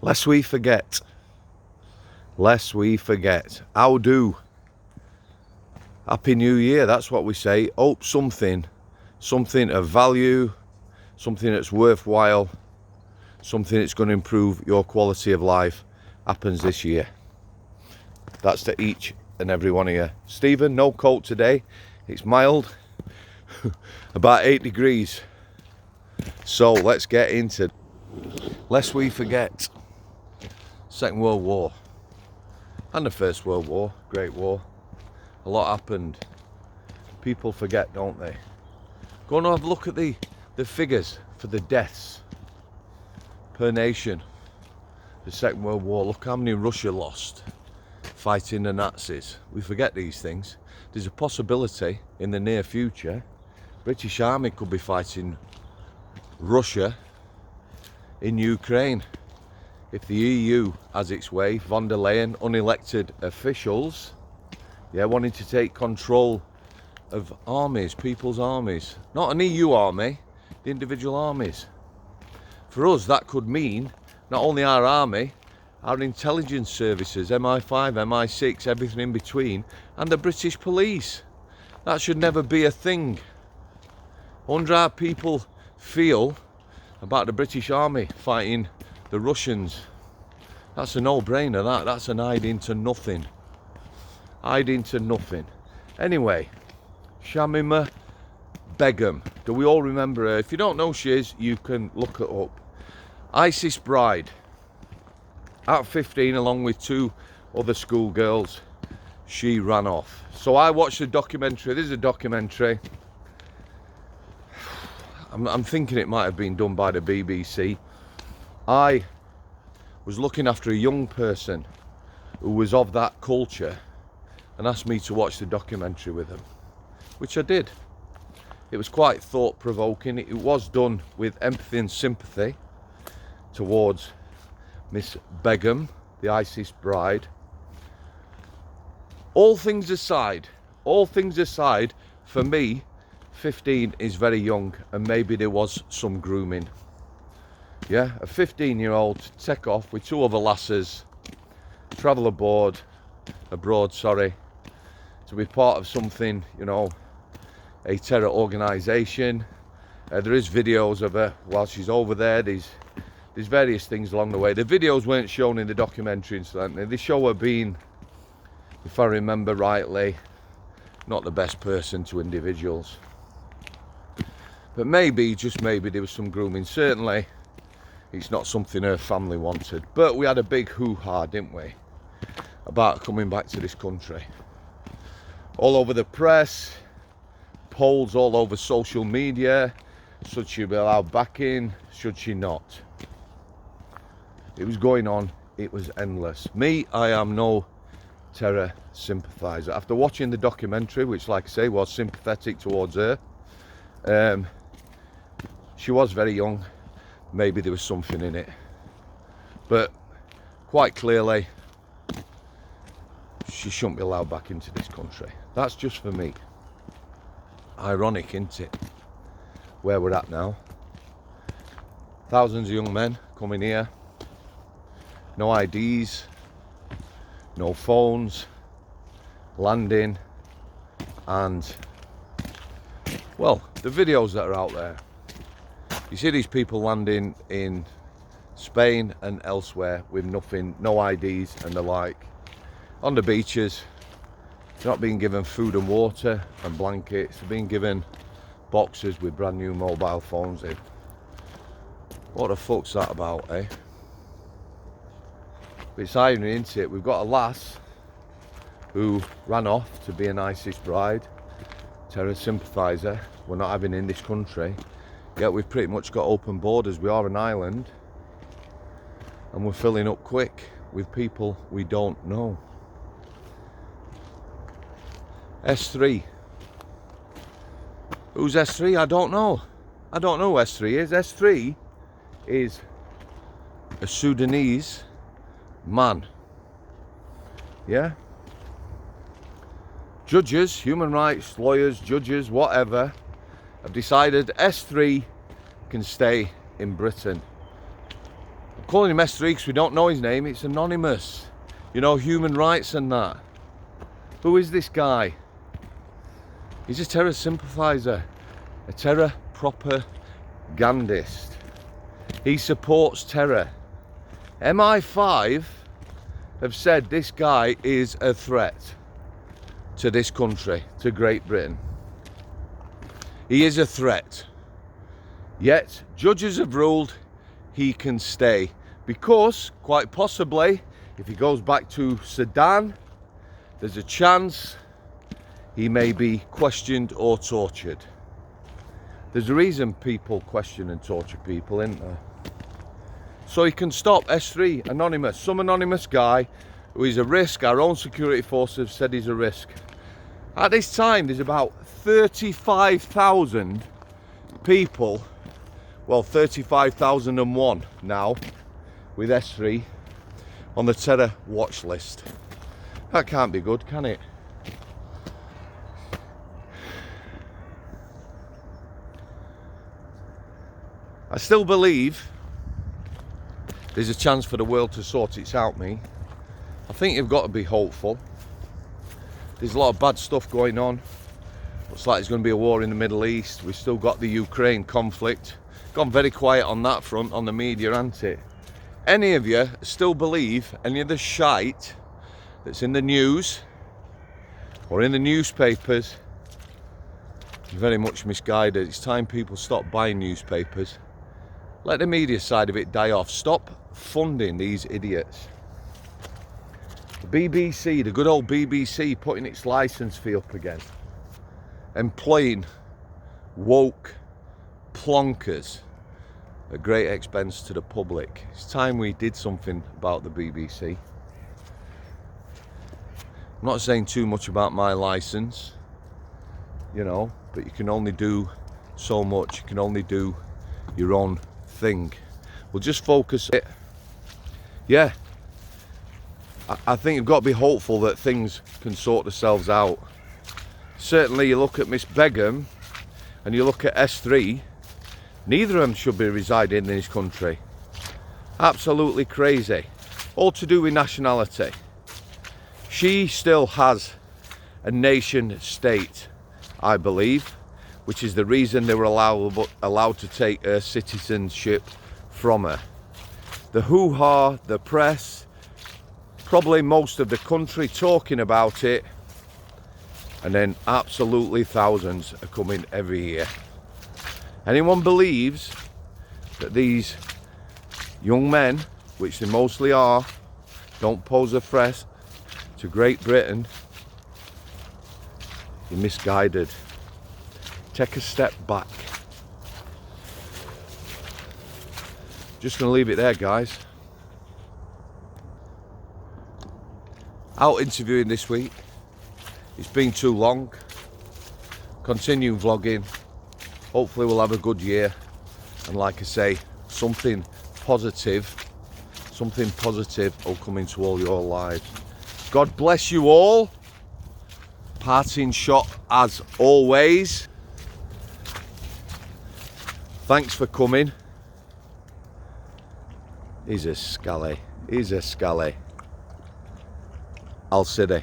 Lest we forget. Lest we forget. How do? Happy New Year, that's what we say. Hope something of value, something that's worthwhile, something that's going to improve your quality of life happens this year. That's to each and every one of you. Stephen, no coat today. It's mild, about 8 degrees. So let's get into, lest we forget, Second World War and the First World War, Great War. A lot happened. People forget, don't they? Go and have a look at the figures for the deaths per nation. The Second World War, look how many Russia lost fighting the Nazis. We forget these things. There's a possibility in the near future British Army could be fighting Russia in Ukraine. If the EU has its way, von der Leyen, unelected officials, wanting to take control of armies, people's armies. Not an EU army, the individual armies. For us, that could mean not only our army, our intelligence services, MI5, MI6, everything in between, and the British police. That should never be a thing. I wonder how people feel about the British Army fighting the Russians. That's a no-brainer, that. That's an hiding to nothing. Hiding to nothing. Anyway, Shamima Begum. Do we all remember her? If you don't know who she is, you can look her up. ISIS bride. At 15, along with 2 other schoolgirls, she ran off. So I watched a documentary. This is a documentary. I'm thinking it might have been done by the BBC. I was looking after a young person who was of that culture and asked me to watch the documentary with them, which I did. It was quite thought-provoking. It was done with empathy and sympathy towards Miss Begum, the ISIS bride. All things aside, for me, 15 is very young, and maybe there was some grooming. Yeah, a 15-year-old to take off with 2 other lasses, travel abroad, to be part of something, you know, a terror organisation. There is videos of her while she's over there. There's various things along the way. The videos weren't shown in the documentary, incidentally. They show her being, if I remember rightly, not the best person to individuals. But maybe, just maybe, there was some grooming. Certainly, it's not something her family wanted. But we had a big hoo-ha, didn't we, about coming back to this country. All over the press, polls all over social media. Should she be allowed back in? Should she not? It was going on. It was endless. Me, I am no terror sympathiser. After watching the documentary, which, like I say, was sympathetic towards her, she was very young. Maybe there was something in it. But quite clearly, she shouldn't be allowed back into this country. That's just for me. Ironic, isn't it? Where we're at now. Thousands of young men coming here. No IDs. No phones. Landing. And, well, the videos that are out there. You see these people landing in Spain and elsewhere with nothing, no IDs and the like. On the beaches, they're not being given food and water and blankets. They're being given boxes with brand new mobile phones in. What the fuck's that about, eh? But it's irony, isn't it? We've got a lass who ran off to be an ISIS bride, terror sympathiser. We're not having in this country. Yet we've pretty much got open borders. We are an island. And we're filling up quick with people we don't know. S3. Who's S3? I don't know. I don't know who S3 is. S3 is a Sudanese man. Yeah? Judges, human rights lawyers, judges, whatever, have decided S3 can stay in Britain. calling him S3 because we don't know his name. It's anonymous. You know, human rights and that. Who is this guy? He's a terror sympathiser, a terror propagandist. He supports terror. MI5 have said this guy is a threat to this country, to Great Britain. He is a threat. Yet, judges have ruled he can stay because, quite possibly, if he goes back to Sudan, there's a chance he may be questioned or tortured. There's a reason people question and torture people, isn't there? So he can stop. S3, anonymous, some anonymous guy who is a risk. Our own security forces have said he's a risk. At this time, there's about 35,000 people, well, 35,001 now, with S3 on the terror watch list. That can't be good, can it? I still believe there's a chance for the world to sort it out, me. I think you've got to be hopeful. There's a lot of bad stuff going on. Looks like there's going to be a war in the Middle East. We've still got the Ukraine conflict. Gone very quiet on that front, on the media, hasn't it? Any of you still believe any of the shite that's in the news or in the newspapers? You're very much misguided. It's time people stop buying newspapers. Let the media side of it die off. Stop funding these idiots. The BBC, the good old BBC, putting its licence fee up again. Employing woke plonkers at great expense to the public. It's time we did something about the BBC. I'm not saying too much about my licence, you know, but you can only do so much. You can only do your own thing. We'll just focus it. Yeah, I think you've got to be hopeful that things can sort themselves out. Certainly you look at Miss Begum and you look at S3, neither of them should be residing in this country. Absolutely crazy. All to do with nationality. She still has a nation state, I believe, which is the reason they were allowed to take her citizenship from her. The hoo-ha, the press, probably most of the country talking about it, and then absolutely thousands are coming every year. Anyone believes that these young men, which they mostly are, don't pose a threat to Great Britain, you're misguided. Take a step back. Just going to leave it there, guys. Out interviewing this week. It's been too long. Continue vlogging. Hopefully we'll have a good year. And like I say, something positive will come into all your lives. God bless you all. Parting shot as always. Thanks for coming. He's a scally. He's a scally. Al City.